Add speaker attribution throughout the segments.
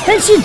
Speaker 1: Henshin!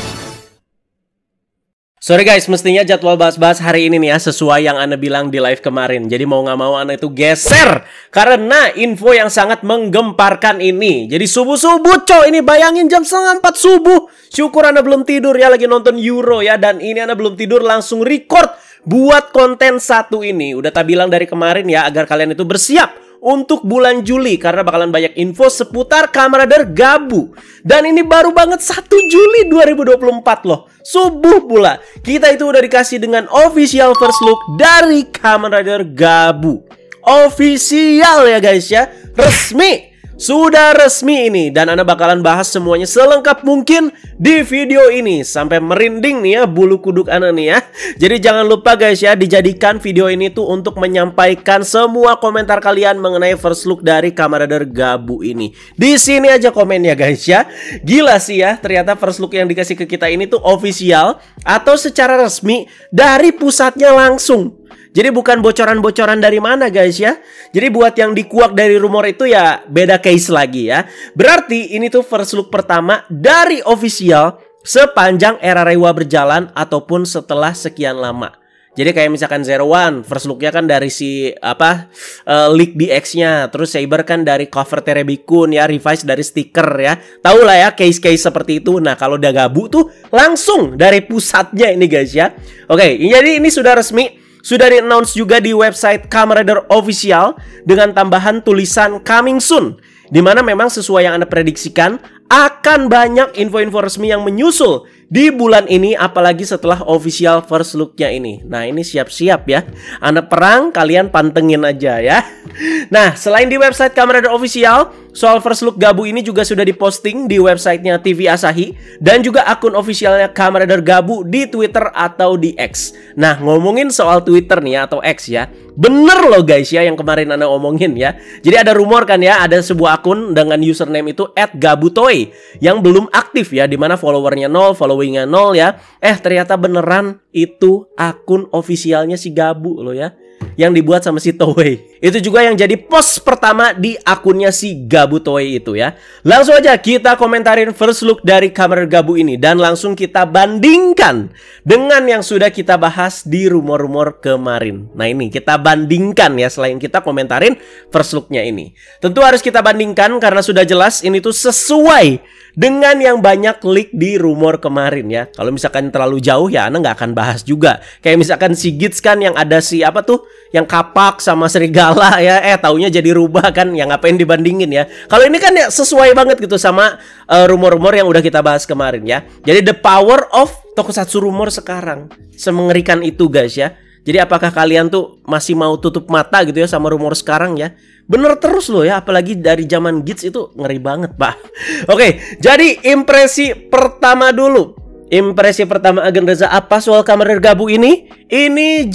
Speaker 1: Sorry guys, mestinya jadwal bahas-bahas hari ini nih ya sesuai yang Ana bilang di live kemarin. Jadi mau nggak mau Ana itu geser karena info yang sangat menggemparkan ini. Jadi subuh-subuh coy, ini bayangin jam 3:30 subuh. Syukur Ana belum tidur ya, lagi nonton Euro ya. Dan ini Ana belum tidur, langsung record buat konten satu ini. Udah tak bilang dari kemarin ya agar kalian itu bersiap untuk bulan Juli karena bakalan banyak info seputar Kamen Rider Gabu. Dan ini baru banget 1 Juli 2024 loh. Subuh pula kita itu udah dikasih dengan official first look dari Kamen Rider Gabu. Official ya guys ya, resmi. Sudah resmi ini, dan Ana bakalan bahas semuanya selengkap mungkin di video ini. Sampai merinding nih ya bulu kuduk Ana nih ya. Jadi jangan lupa guys ya, dijadikan video ini tuh untuk menyampaikan semua komentar kalian mengenai first look dari Kamen Rider Gabu ini. Di sini aja komen ya guys ya. Gila sih ya, ternyata first look yang dikasih ke kita ini tuh official atau secara resmi dari pusatnya langsung. Jadi bukan bocoran-bocoran dari mana guys ya. Jadi buat yang dikuak dari rumor itu ya beda case lagi ya. Berarti ini tuh first look pertama dari official sepanjang era Reiwa berjalan ataupun setelah sekian lama. Jadi kayak misalkan Zero One, first looknya kan dari si leak DX-nya. Terus Saber kan dari cover Terebikun ya, revise dari stiker ya. Tahu lah ya case-case seperti itu. Nah kalau udah Gabu tuh langsung dari pusatnya ini guys ya. Oke, jadi ini sudah resmi. Sudah di-announce juga di website Kamen Rider Official dengan tambahan tulisan coming soon, di mana memang sesuai yang Anda prediksikan akan banyak info-info resmi yang menyusul di bulan ini, apalagi setelah official first look-nya ini. Nah ini siap-siap ya, Anda perang kalian pantengin aja ya. Nah selain di website Kamen Rider Official, soal first look Gabu ini juga sudah diposting di websitenya TV Asahi dan juga akun officialnya Kamen Rider Gabu di Twitter atau di X. Nah ngomongin soal Twitter nih ya, atau X ya, bener loh guys ya yang kemarin Anda omongin ya. Jadi ada rumor kan ya, ada sebuah akun dengan username itu @gabutoy yang belum aktif ya, dimana followernya 0, followingnya 0 ya. Ternyata beneran itu akun officialnya si Gabu loh ya, yang dibuat sama si Toei. Itu juga yang jadi post pertama di akunnya si Gabu Toei itu ya. Langsung aja kita komentarin first look dari Kamen Rider Gabu ini dan langsung kita bandingkan dengan yang sudah kita bahas di rumor-rumor kemarin. Nah ini kita bandingkan ya, selain kita komentarin first looknya ini. Tentu harus kita bandingkan karena sudah jelas ini tuh sesuai dengan yang banyak leak di rumor kemarin ya. Kalau misalkan terlalu jauh ya Ana nggak akan bahas juga. Kayak misalkan si Gits kan yang ada si apa tuh, yang kapak sama serigala ya, taunya jadi rubah kan, yang ngapain dibandingin ya. Kalau ini kan ya sesuai banget gitu sama rumor-rumor yang udah kita bahas kemarin ya. Jadi the power of tokusatsu rumor sekarang semengerikan itu guys ya. Jadi apakah kalian tuh masih mau tutup mata gitu ya sama rumor sekarang ya? Bener terus loh ya, apalagi dari zaman Gits itu ngeri banget pak. Oke, jadi impresi pertama dulu. Impresi pertama Agen Reza apa soal Kamen Rider Gabu ini? Ini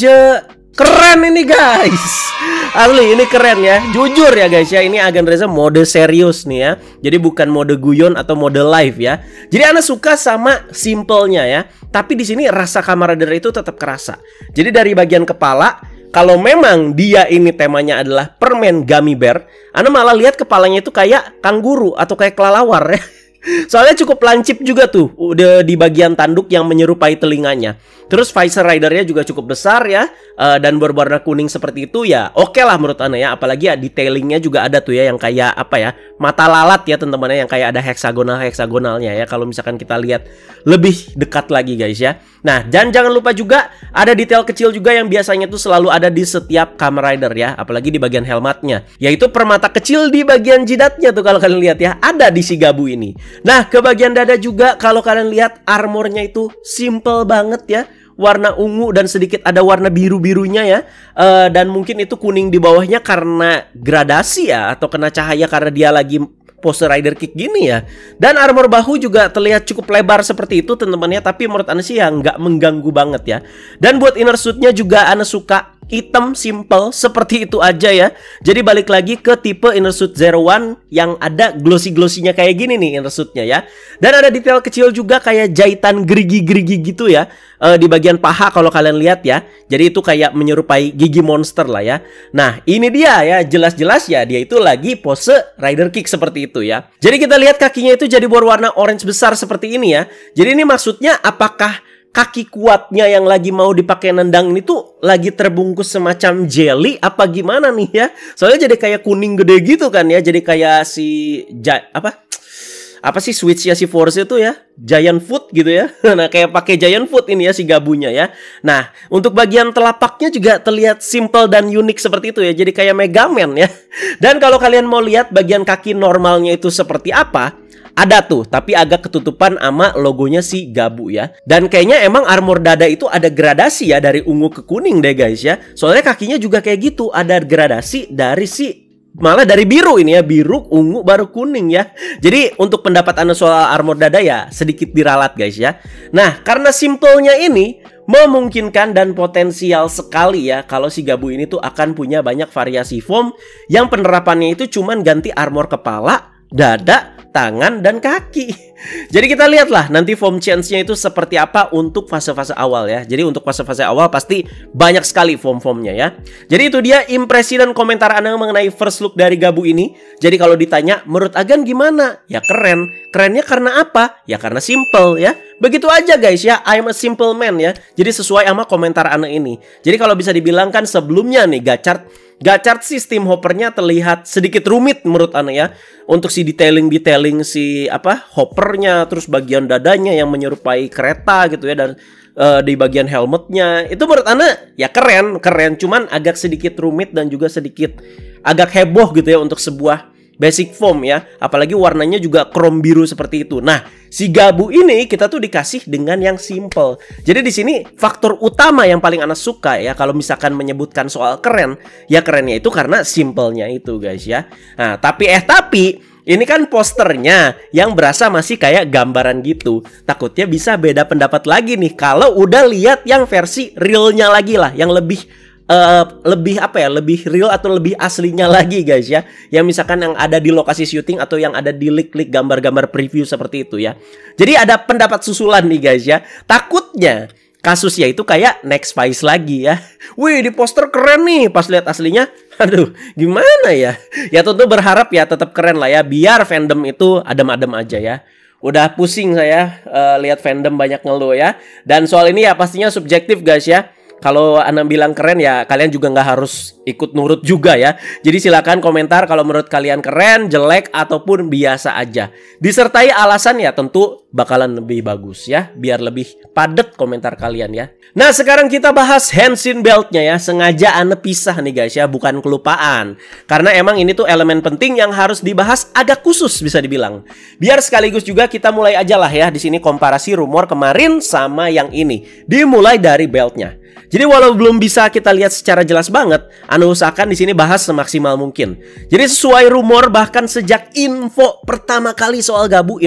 Speaker 1: keren ini guys. Asli ini keren ya. Jujur ya guys ya, ini Agen Reza mode serius nih ya. Jadi bukan mode guyon atau mode live ya. Jadi Ana suka sama simpelnya ya. Tapi di sini rasa Kamen Rider itu tetap kerasa. Jadi dari bagian kepala, kalau memang dia ini temanya adalah permen gummy bear, Ana malah lihat kepalanya itu kayak kanguru atau kayak kelelawar ya. Soalnya cukup lancip juga tuh udah di bagian tanduk yang menyerupai telinganya. Terus visor ridernya juga cukup besar ya, dan berwarna kuning seperti itu ya oke lah menurut Ana ya. Apalagi ya detailingnya juga ada tuh ya, yang kayak apa ya, mata lalat ya teman-teman, yang kayak ada heksagonalnya ya kalau misalkan kita lihat lebih dekat lagi guys ya. Nah dan jangan lupa juga ada detail kecil juga yang biasanya tuh selalu ada di setiap Kamen Rider ya, apalagi di bagian helmetnya, yaitu permata kecil di bagian jidatnya tuh kalau kalian lihat ya, ada di si Gabu ini. Nah ke bagian dada juga kalau kalian lihat armornya itu simple banget ya, warna ungu dan sedikit ada warna biru-birunya ya, dan mungkin itu kuning di bawahnya karena gradasi ya, atau kena cahaya karena dia lagi pose rider kick gini ya. Dan armor bahu juga terlihat cukup lebar seperti itu teman-teman ya, tapi menurut Ana sih ya nggak mengganggu banget ya. Dan buat inner suitnya juga Ana suka hitam, simple, seperti itu aja ya. Jadi balik lagi ke tipe inner suit 01 yang ada glossy-glossinya kayak gini nih inner suitnya ya. Dan ada detail kecil juga kayak jahitan gerigi-gerigi gitu ya, di bagian paha kalau kalian lihat ya. Jadi itu kayak menyerupai gigi monster lah ya. Nah ini dia ya, jelas-jelas ya dia itu lagi pose rider kick seperti itu ya. Jadi kita lihat kakinya itu jadi berwarna orange besar seperti ini ya. Jadi ini maksudnya apakah kaki kuatnya yang lagi mau dipakai nendang ini tuh lagi terbungkus semacam jelly apa gimana nih ya? Soalnya jadi kayak kuning gede gitu kan ya. Jadi kayak si apa sih switchnya si Force itu ya, giant foot gitu ya. Nah kayak pakai giant foot ini ya si Gabunya ya. Nah untuk bagian telapaknya juga terlihat simple dan unik seperti itu ya. Jadi kayak Mega Man ya. Dan kalau kalian mau lihat bagian kaki normalnya itu seperti apa, ada tuh, tapi agak ketutupan sama logonya si Gabu ya. Dan kayaknya emang armor dada itu ada gradasi ya, dari ungu ke kuning deh guys ya. Soalnya kakinya juga kayak gitu, ada gradasi dari malah dari biru ini ya, biru, ungu, baru kuning ya. Jadi untuk pendapat Anda soal armor dada ya sedikit diralat guys ya. Nah karena simpelnya ini memungkinkan dan potensial sekali ya kalau si Gabu ini tuh akan punya banyak variasi foam yang penerapannya itu cuman ganti armor kepala, dada, tangan, dan kaki. Jadi kita lihatlah nanti foam change-nya itu seperti apa untuk fase-fase awal ya. Jadi untuk fase-fase awal pasti banyak sekali foam-foamnya ya. Jadi itu dia impresi dan komentar Anda mengenai first look dari Gabu ini. Jadi kalau ditanya menurut Agan gimana? Ya keren. Kerennya karena apa? Ya karena simple ya. Begitu aja guys ya, I'm a simple man ya. Jadi sesuai sama komentar Anda ini. Jadi kalau bisa dibilang kan sebelumnya nih Gachard sistem hoppernya terlihat sedikit rumit menurut Ana ya. Untuk si detailing si hoppernya, terus bagian dadanya yang menyerupai kereta gitu ya, dan di bagian helmetnya itu menurut Ana ya keren, cuman agak sedikit rumit dan juga sedikit agak heboh gitu ya untuk sebuah basic foam ya. Apalagi warnanya juga chrome biru seperti itu. Nah, si Gabu ini kita tuh dikasih dengan yang simple. Jadi di sini faktor utama yang paling Ana suka ya kalau misalkan menyebutkan soal keren, ya kerennya itu karena simpelnya itu guys ya. Nah, tapi ini kan posternya yang berasa masih kayak gambaran gitu. Takutnya bisa beda pendapat lagi nih kalau udah lihat yang versi realnya lagi lah, yang lebih real atau lebih aslinya lagi guys ya. Yang misalkan yang ada di lokasi syuting atau yang ada di leak gambar-gambar preview seperti itu ya. Jadi ada pendapat susulan nih guys ya. Takutnya kasusnya itu kayak Next Spice lagi ya. Wih di poster keren nih, pas lihat aslinya aduh gimana ya. Ya tentu berharap ya tetap keren lah ya, biar fandom itu adem-adem aja ya. Udah pusing saya lihat fandom banyak ngeluh ya. Dan soal ini ya pastinya subjektif guys ya. Kalau Anda bilang keren ya kalian juga nggak harus ikut nurut juga ya. Jadi silakan komentar kalau menurut kalian keren, jelek, ataupun biasa aja. Disertai alasan ya tentu bakalan lebih bagus ya. Biar lebih padat komentar kalian ya. Nah sekarang kita bahas Henshin beltnya ya. Sengaja Anda pisah nih guys ya, bukan kelupaan. Karena emang ini tuh elemen penting yang harus dibahas agak khusus bisa dibilang. Biar sekaligus juga kita mulai aja lah ya. Di sini komparasi rumor kemarin sama yang ini. Dimulai dari beltnya. Jadi walau belum bisa kita lihat secara jelas banget, Anda usahakan di sini bahas semaksimal mungkin. Jadi sesuai rumor bahkan sejak info pertama kali soal Gabu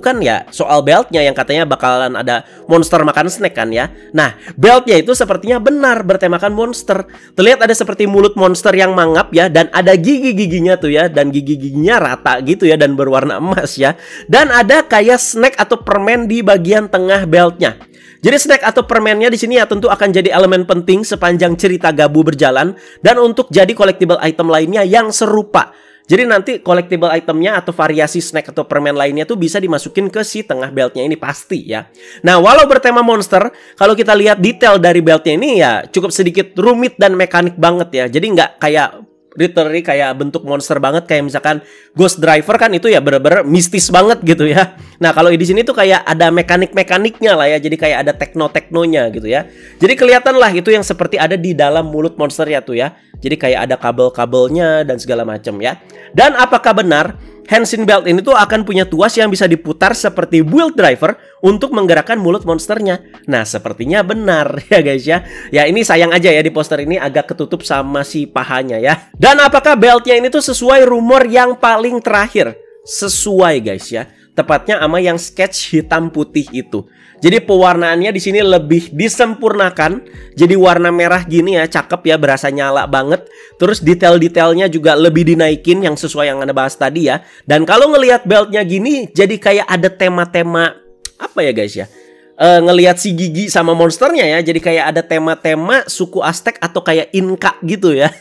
Speaker 1: kan ya soal beltnya yang katanya bakalan ada monster makan snack kan ya. Nah beltnya itu sepertinya benar bertemakan monster. Terlihat ada seperti mulut monster yang mangap ya, dan ada gigi-giginya tuh ya, dan gigi-giginya rata gitu ya dan berwarna emas ya. Dan ada kayak snack atau permen di bagian tengah beltnya. Jadi snack atau permennya di sini ya tentu akan jadi elemen penting sepanjang cerita Gabu berjalan, dan untuk jadi collectible item lainnya yang serupa. Jadi nanti collectible itemnya atau variasi snack atau permen lainnya tuh bisa dimasukin ke si tengah beltnya ini pasti ya. Nah walau bertema monster, kalau kita lihat detail dari beltnya ini ya cukup sedikit rumit dan mekanik banget ya. Jadi nggak kayak literally kayak bentuk monster banget, kayak misalkan Ghost Driver kan itu ya bener-bener mistis banget gitu ya. Nah kalau di sini tuh kayak ada mekaniknya lah ya, jadi kayak ada teknonya gitu ya. Jadi kelihatan lah itu yang seperti ada di dalam mulut monster ya tuh ya. Jadi kayak ada kabel-kabelnya dan segala macam ya. Dan apakah benar Henshin belt ini tuh akan punya tuas yang bisa diputar seperti Build Driver untuk menggerakkan mulut monsternya? Nah sepertinya benar ya guys ya. Ya ini sayang aja ya di poster ini agak ketutup sama si pahanya ya. Dan apakah beltnya ini tuh sesuai rumor yang paling terakhir? Sesuai guys ya. tepatnya sama yang sketch hitam putih itu. Jadi pewarnaannya di sini lebih disempurnakan. Jadi warna merah gini ya, cakep ya, berasa nyala banget. Terus detail-detailnya juga lebih dinaikin yang sesuai yang Anda bahas tadi ya. Dan kalau ngelihat beltnya gini, jadi kayak ada tema-tema apa ya guys ya? Ngelihat si Gigi sama monsternya ya. Jadi kayak ada tema-tema suku Aztec atau kayak Inca gitu ya.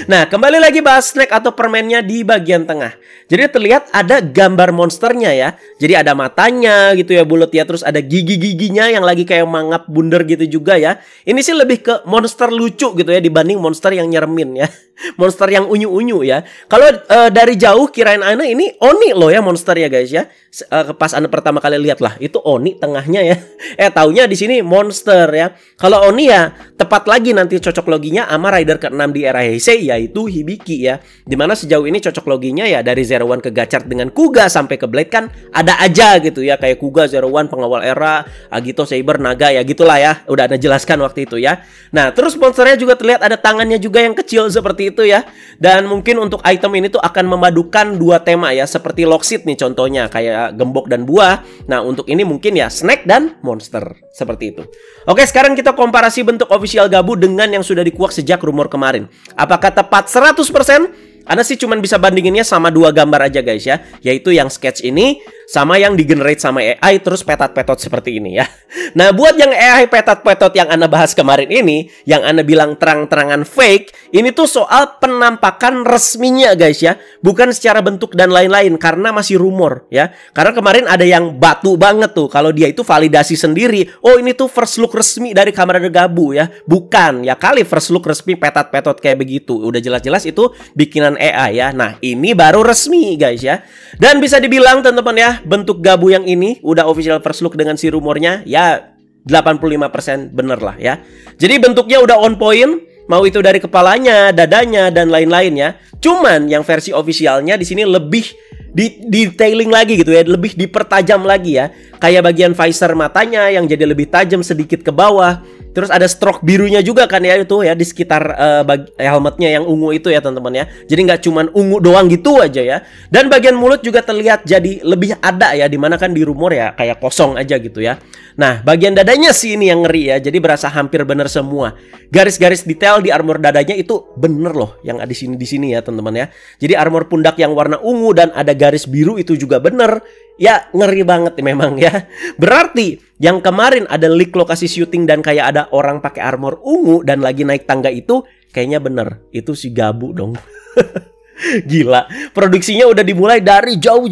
Speaker 1: Nah, kembali lagi bahas snack atau permennya di bagian tengah. Jadi terlihat ada gambar monsternya ya. Jadi ada matanya gitu ya, bulat ya. Terus ada gigi-giginya yang lagi kayak mangap bunder gitu juga ya. Ini sih lebih ke monster lucu gitu ya dibanding monster yang nyeremin ya. Monster yang unyu-unyu ya. Kalau dari jauh kirain Ana ini Oni loh ya monster ya guys ya. Pas Ana pertama kali lihat lah itu Oni tengahnya ya. Taunya di sini monster ya. Kalau Oni ya tepat lagi nanti cocok loginya sama rider ke-6 di era Heisei yaitu Hibiki ya. Dimana sejauh ini cocok loginya ya dari Zero One ke Gachard dengan Kuga sampai ke Blade kan ada aja gitu ya. Kayak Kuga, Zero One, pengawal era, Agito, Saber, Naga ya gitulah ya. Udah Ana jelaskan waktu itu ya. Nah terus monsternya juga terlihat ada tangannya juga yang kecil seperti itu ya. Dan mungkin untuk item ini tuh akan memadukan dua tema ya. Seperti Lockseed nih contohnya kayak gembok dan buah. Nah untuk ini mungkin ya snack dan monster. Seperti itu. Oke sekarang kita komparasi bentuk official Gabu dengan yang sudah dikuak sejak rumor kemarin. Apakah tepat 100%? Anda sih cuman bisa bandinginnya sama dua gambar aja guys ya. Yaitu yang sketch ini sama yang di-generate sama AI terus petat-petot seperti ini ya. Nah buat yang AI petat-petot yang Anda bahas kemarin ini, yang Anda bilang terang-terangan fake, ini tuh soal penampakan resminya guys ya. Bukan secara bentuk dan lain-lain karena masih rumor ya. Karena kemarin ada yang batu banget tuh kalau dia itu validasi sendiri. Oh ini tuh first look resmi dari Kamen Rider Gabu ya. Bukan ya kali first look resmi petat-petot kayak begitu. Udah jelas-jelas itu bikinan AI ya. Nah ini baru resmi guys ya. Dan bisa dibilang teman-teman ya, bentuk Gabu yang ini udah official first look dengan si rumornya ya 85% bener lah ya. Jadi bentuknya udah on point, mau itu dari kepalanya, dadanya dan lain-lain ya. Cuman yang versi officialnya di sini lebih detailing lagi gitu ya, lebih dipertajam lagi ya. Kayak bagian visor matanya yang jadi lebih tajam sedikit ke bawah. Terus ada stroke birunya juga kan ya itu ya di sekitar helmetnya yang ungu itu ya teman-teman ya. Jadi nggak cuman ungu doang gitu aja ya. Dan bagian mulut juga terlihat jadi lebih ada ya. Dimana kan di rumor ya kayak kosong aja gitu ya. Nah bagian dadanya sih ini yang ngeri ya. Jadi berasa hampir bener semua. Garis-garis detail di armor dadanya itu bener loh yang ada di sini ya teman-teman ya. Jadi armor pundak yang warna ungu dan ada garis biru itu juga bener. Ya ngeri banget memang ya. Berarti yang kemarin ada leak lokasi syuting dan kayak ada orang pakai armor ungu dan lagi naik tangga itu kayaknya bener. Itu si Gabu dong. Gila, produksinya udah dimulai dari jauh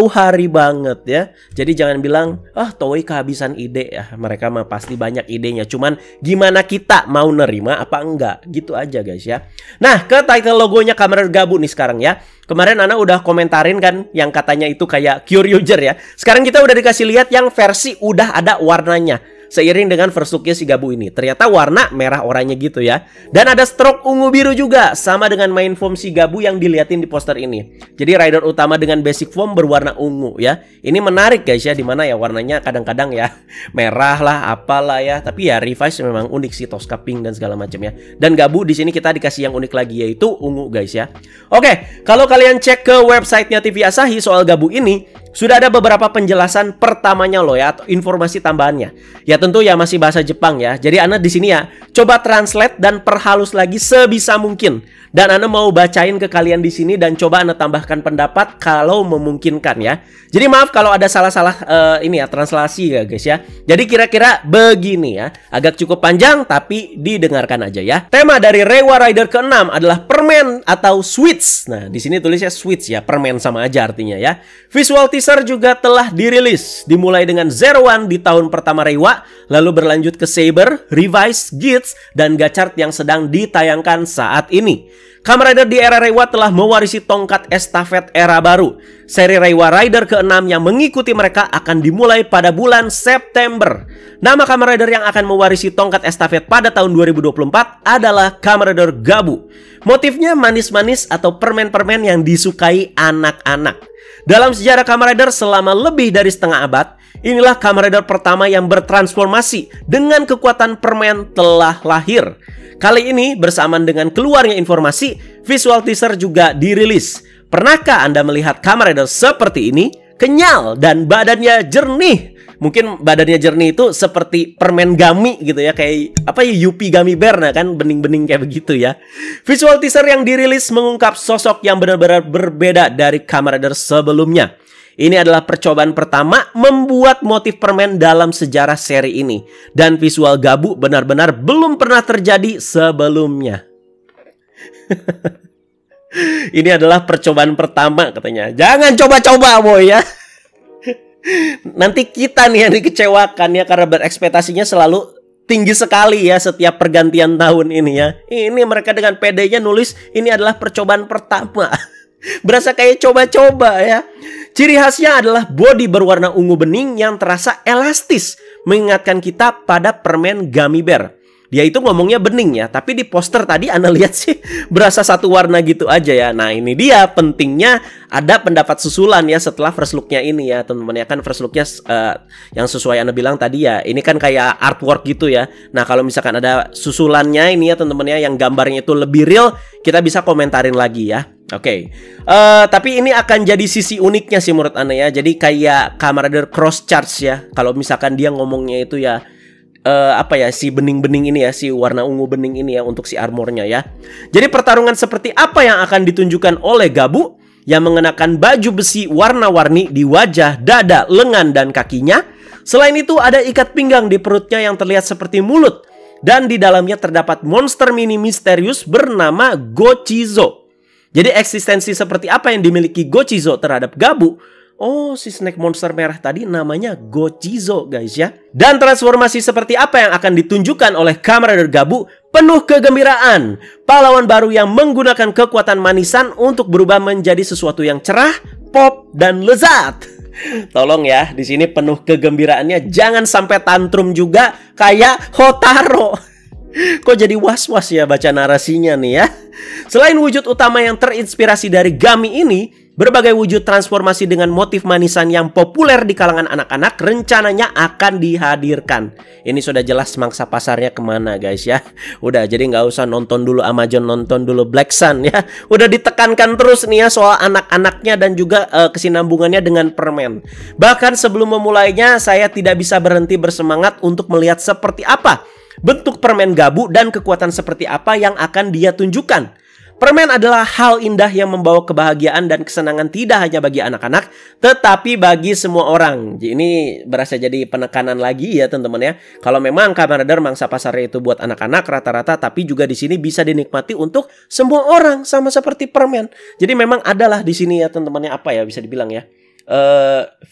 Speaker 1: hari banget ya. Jadi jangan bilang, Toei kehabisan ide ya. Mereka mah pasti banyak idenya. Cuman gimana kita mau nerima apa enggak? Gitu aja guys ya. Nah, ke title logonya Kamen Rider Gabu nih sekarang ya. Kemarin Ana udah komentarin kan yang katanya itu kayak Kyoryuger ya. Sekarang kita udah dikasih lihat yang versi udah ada warnanya. Seiring dengan first looknya si Gabu ini. Ternyata warna merah oranye gitu ya. Dan ada stroke ungu biru juga. Sama dengan main form si Gabu yang diliatin di poster ini. Jadi rider utama dengan basic form berwarna ungu ya. Ini menarik guys ya. Dimana ya warnanya kadang-kadang ya merah lah apalah ya. Tapi ya Revise memang unik sih. Tosca pink dan segala macam ya. Dan Gabu di sini kita dikasih yang unik lagi yaitu ungu guys ya. Oke, kalau kalian cek ke websitenya TV Asahi soal Gabu ini, sudah ada beberapa penjelasan pertamanya loh ya, atau informasi tambahannya. Ya tentu ya masih bahasa Jepang ya. Jadi Ana di sini ya coba translate dan perhalus lagi sebisa mungkin. Dan Ana mau bacain ke kalian di sini dan coba Ana tambahkan pendapat kalau memungkinkan ya. Jadi maaf kalau ada salah-salah ini ya translasi ya guys ya. Jadi kira-kira begini ya. Agak cukup panjang tapi didengarkan aja ya. Tema dari Reiwa Rider ke-6 adalah permen atau sweets. Nah, di sini tulisnya sweets ya, permen sama aja artinya ya. Visual teaser juga telah dirilis. Dimulai dengan Zero One di tahun pertama Reiwa, lalu berlanjut ke Saber, Revise, Gits, dan Gachard yang sedang ditayangkan saat ini. Kamen Rider di era Reiwa telah mewarisi tongkat estafet era baru. Seri Reiwa Rider ke-6 yang mengikuti mereka akan dimulai pada bulan September. Nama Kamen Rider yang akan mewarisi tongkat estafet pada tahun 2024 adalah Kamen Rider Gabu. Motifnya manis-manis atau permen-permen yang disukai anak-anak. Dalam sejarah Kamen Rider selama lebih dari setengah abad, inilah Kamen Rider pertama yang bertransformasi dengan kekuatan permen telah lahir. Kali ini bersamaan dengan keluarnya informasi, visual teaser juga dirilis. Pernahkah Anda melihat Kamen Rider seperti ini? kenyal, dan badannya jernih. Mungkin badannya jernih itu seperti permen gummy gitu ya, kayak apa ya, Yupi Gummy Bear, nah kan bening-bening kayak begitu ya. Visual teaser yang dirilis mengungkap sosok yang benar-benar berbeda dari Kamen Rider sebelumnya. Ini adalah percobaan pertama membuat motif permen dalam sejarah seri ini, dan visual Gabu benar-benar belum pernah terjadi sebelumnya. Ini adalah percobaan pertama katanya. Jangan coba-coba boy ya. Nanti kita nih yang dikecewakan ya, karena berekspektasinya selalu tinggi sekali ya setiap pergantian tahun ini ya. Ini mereka dengan pedenya nulis ini adalah percobaan pertama. Berasa kayak coba-coba ya. Ciri khasnya adalah bodi berwarna ungu bening yang terasa elastis, mengingatkan kita pada permen Gummy Bear. Dia itu ngomongnya bening ya, tapi di poster tadi Anda lihat sih berasa satu warna gitu aja ya. Nah ini dia pentingnya ada pendapat susulan ya setelah first looknya ini ya teman-teman ya. Kan first looknya yang sesuai Anda bilang tadi ya, ini kan kayak artwork gitu ya. Nah kalau misalkan ada susulannya ini ya teman-teman ya, yang gambarnya itu lebih real, kita bisa komentarin lagi ya. Oke. Tapi ini akan jadi sisi uniknya sih menurut Anda ya. Jadi kayak Kamen Rider Cross Charge ya. Kalau misalkan dia ngomongnya itu ya apa ya, si bening-bening ini ya, si warna ungu bening ini ya untuk si armornya ya. Jadi pertarungan seperti apa yang akan ditunjukkan oleh Gabu yang mengenakan baju besi warna-warni di wajah, dada, lengan, dan kakinya. Selain itu ada ikat pinggang di perutnya yang terlihat seperti mulut, dan di dalamnya terdapat monster mini misterius bernama Gochizo. Jadi eksistensi seperti apa yang dimiliki Gochizo terhadap Gabu? Oh, si snack monster merah tadi namanya Gochizo guys ya. Dan transformasi seperti apa yang akan ditunjukkan oleh Kamen Rider Gabu penuh kegembiraan. Pahlawan baru yang menggunakan kekuatan manisan untuk berubah menjadi sesuatu yang cerah, pop, dan lezat. Tolong ya, di sini penuh kegembiraannya, jangan sampai tantrum juga kayak Hotaro. Kok jadi was-was ya baca narasinya nih ya. Selain wujud utama yang terinspirasi dari Gummy ini, berbagai wujud transformasi dengan motif manisan yang populer di kalangan anak-anak rencananya akan dihadirkan. Ini sudah jelas mangsa pasarnya kemana guys ya. Udah, jadi nggak usah nonton dulu Amazon, nonton dulu Black Sun ya. Udah ditekankan terus nih ya soal anak-anaknya dan juga kesinambungannya dengan permen. Bahkan sebelum memulainya, saya tidak bisa berhenti bersemangat untuk melihat seperti apa bentuk permen Gabu dan kekuatan seperti apa yang akan dia tunjukkan. Permen adalah hal indah yang membawa kebahagiaan dan kesenangan tidak hanya bagi anak-anak, tetapi bagi semua orang. Ini berasa jadi penekanan lagi ya teman-teman ya. Kalau memang Kamen Rider mangsa pasarnya itu buat anak-anak rata-rata, tapi juga di sini bisa dinikmati untuk semua orang sama seperti permen. Jadi memang adalah di sini ya teman-teman ya, apa ya bisa dibilang ya,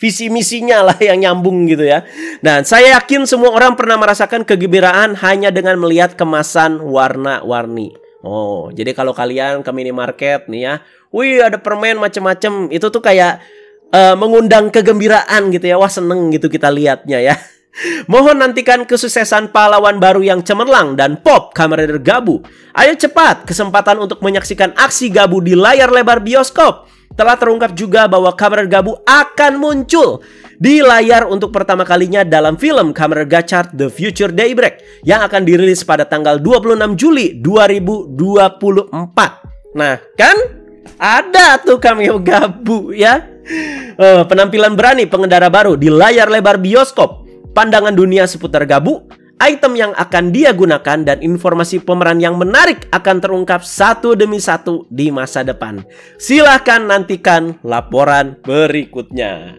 Speaker 1: visi misinya lah yang nyambung gitu ya. Nah, saya yakin semua orang pernah merasakan kegembiraan hanya dengan melihat kemasan warna-warni. Oh, jadi kalau kalian ke minimarket nih ya, wih ada permen macem-macem, itu tuh kayak mengundang kegembiraan gitu ya. Wah seneng gitu kita lihatnya ya. Mohon nantikan kesuksesan pahlawan baru yang cemerlang dan pop Kamen Rider Gabu. Ayo cepat, kesempatan untuk menyaksikan aksi Gabu di layar lebar bioskop. Telah terungkap juga bahwa Kamen Rider Gabu akan muncul di layar untuk pertama kalinya dalam film Kamen Rider Gachard The Future Daybreak yang akan dirilis pada tanggal 26 Juli 2024. Nah, kan ada tuh cameo Gabu ya. Penampilan berani pengendara baru di layar lebar bioskop. Pandangan dunia seputar Gabu, item yang akan dia gunakan, dan informasi pemeran yang menarik akan terungkap satu demi satu di masa depan. Silahkan nantikan laporan berikutnya.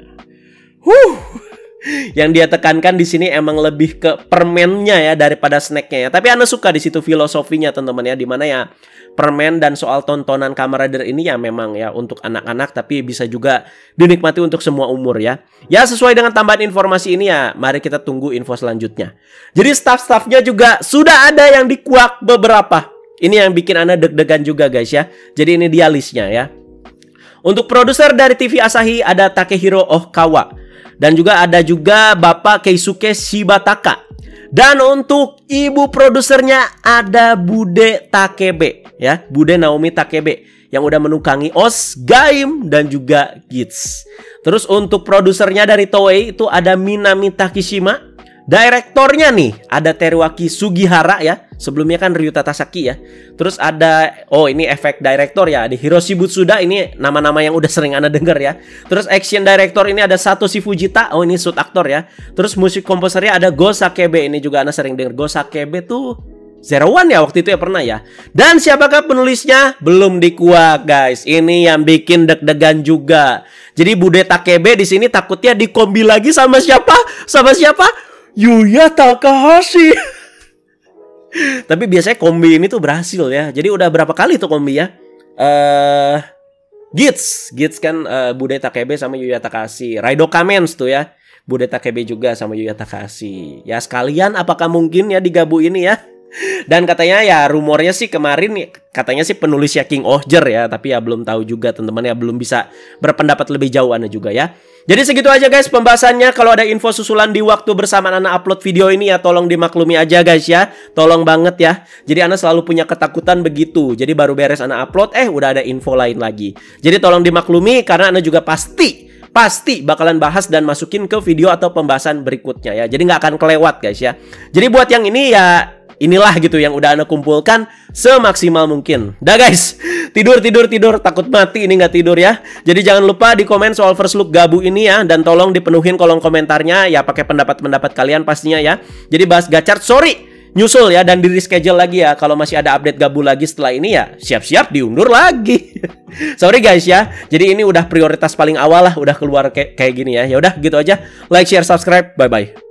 Speaker 1: Yang dia tekankan di sini emang lebih ke permennya ya daripada snacknya ya. Tapi Anda suka di situ filosofinya teman-teman ya, dimana ya permen dan soal tontonan Kamen Rider ini ya memang ya untuk anak-anak, tapi bisa juga dinikmati untuk semua umur ya. Ya sesuai dengan tambahan informasi ini ya, mari kita tunggu info selanjutnya. Jadi staff-staffnya juga sudah ada yang dikuak beberapa. Ini yang bikin Anda deg-degan juga guys ya. Jadi ini dia listnya ya. Untuk produser dari TV Asahi ada Takehiro Ohkawa, dan juga ada juga Bapak Keisuke Shibataka. Dan untuk ibu produsernya ada Bude Takebe ya, Bude Naomi Takebe yang udah menukangi OS, Gaim, dan juga Gits. Terus untuk produsernya dari Toei itu ada Minami Takishima, Direktornya nih ada Teruaki Sugihara ya. Sebelumnya kan Ryuta Tasaki ya. Terus ada, oh ini efek director ya, ada Hiroshi Butsuda. Ini nama-nama yang udah sering Anda denger ya. Terus action director ini ada Satoshi Fujita. Oh ini shoot aktor ya. Terus musik komposernya ada Go Sakebe. Ini juga Anda sering denger. Go Sakebe tuh Zero One ya waktu itu ya, pernah ya. Dan siapakah penulisnya? Belum dikuak guys. Ini yang bikin deg-degan juga. Jadi Bude Takebe di sini takutnya dikombi lagi sama siapa? Sama siapa? Yuya Takahashi. Tapi biasanya kombi ini tuh berhasil ya. Jadi udah berapa kali tuh kombi ya? Gits kan Bude Takebe sama Yuya Takahashi. Raido Kamens tuh ya. Bude Takebe juga sama Yuya Takahashi. Ya sekalian apakah mungkin ya digabu ini ya? Dan katanya ya rumornya sih kemarin katanya sih penulisnya King Ohger ya. Tapi ya belum tahu juga teman-teman ya. Belum bisa berpendapat lebih jauh Anda juga ya. Jadi segitu aja guys pembahasannya. Kalau ada info susulan di waktu bersamaan Anda upload video ini ya tolong dimaklumi aja guys ya. Tolong banget ya. Jadi Anda selalu punya ketakutan begitu. Jadi baru beres Anda upload udah ada info lain lagi. Jadi tolong dimaklumi karena Anda juga pasti bakalan bahas dan masukin ke video atau pembahasan berikutnya ya. Jadi nggak akan kelewat guys ya. Jadi buat yang ini ya inilah gitu yang udah Anda kumpulkan semaksimal mungkin. Dah guys, tidur takut mati ini nggak tidur ya. Jadi jangan lupa di komen soal first look gabu ini ya. Dan tolong dipenuhin kolom komentarnya ya pakai pendapat-pendapat kalian pastinya ya. Jadi bahas gacor, sorry nyusul ya dan di reschedule lagi ya. Kalau masih ada update gabu lagi setelah ini ya siap-siap diundur lagi. Sorry guys ya. Jadi ini udah prioritas paling awal lah udah keluar kayak gini ya. Ya udah gitu aja. Like, share, subscribe. Bye bye.